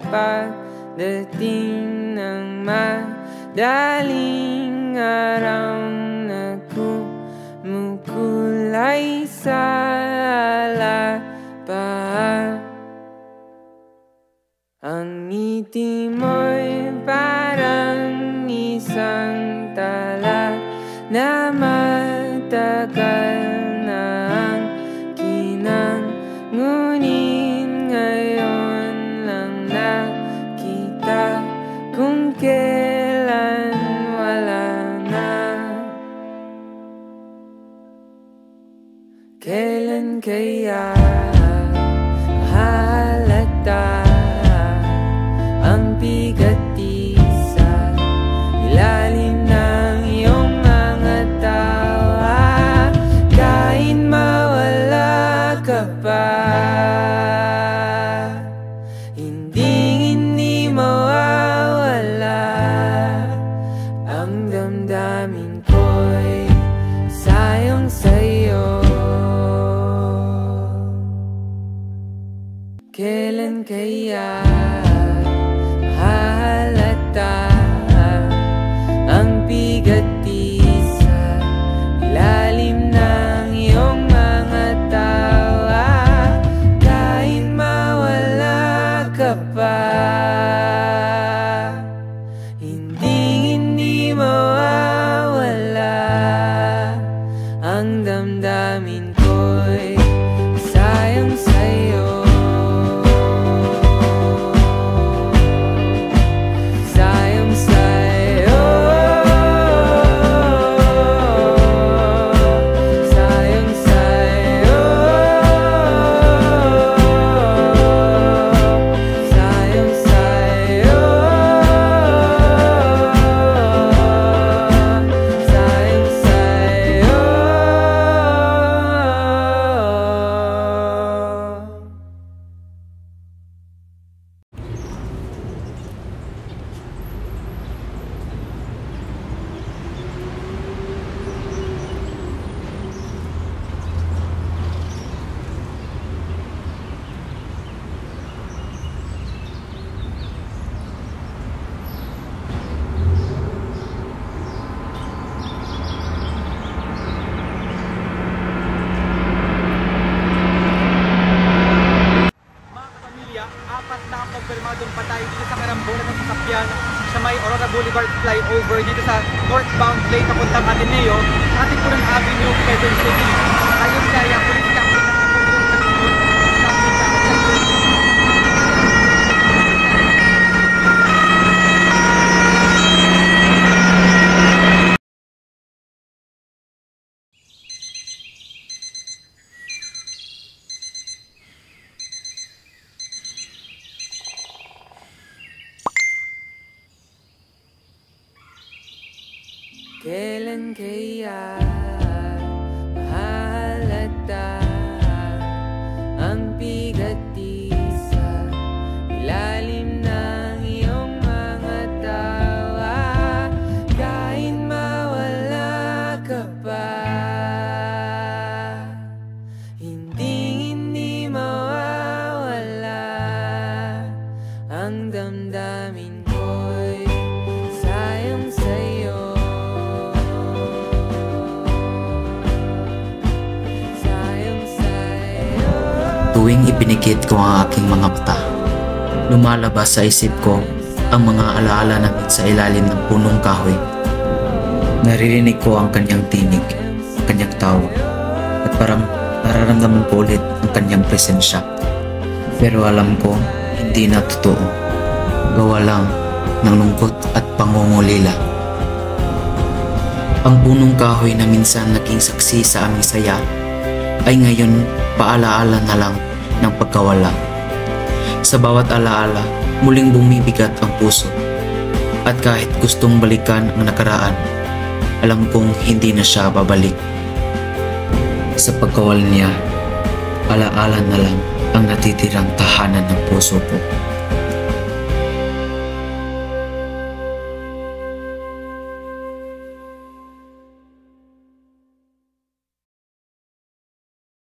pagdating ng madaling araw na kumukulay sa alapahan. Ang ngiti mo'y parang isang tala na matagal na ang kinang, ngunit ngayon lang nakita kung kailan wala na. Kailan kaya halata ang bigat di sa ilalim ng iyong mga tawa? Kahit mawala ka pa, hindi mawawala. Ang damdamin ko'y sayang sa'yo. Kailan kaya halata ang bigat di sa ilalim ng iyong mga tawa? Kahit mawala ka pa, hindi mawawala. Ang damdamin ko'y sayang sa'yo. Kumpirmadong patay dito sa karambola ng sasakyan sa may Aurora Boulevard flyover dito sa northbound lane papuntang Ateneo, Katipunan Avenue, Quezon City. Ayon sa police captain ng Kailan kaya halata ang bigat di sa ilalim ng iyong mga tawa? Kahit mawala ka pa, hindi mawawala. Ang damdamin ko'y sayang sa'yo. Tuwing ipinikit ko ang aking mga mata, lumalabas sa isip ko ang mga alaala namin sa ilalim ng punong kahoy. Naririnig ko ang kanyang tinig, ang kanyang tawag, at parang nararamdaman ko ulit ang kanyang presensya. Pero alam ko, hindi na totoo. Gawa lang ng lungkot at pangungulila. Ang punong kahoy na minsan naging saksi sa aming saya ay ngayon paalaala na lang ng pagkawala. Sa bawat alaala, muling bumibigat ang puso. At kahit gustong balikan ang nakaraan, alam kong hindi na siya babalik. Sa pagkawala niya, alaala na lang ang natitirang tahanan ng puso ko.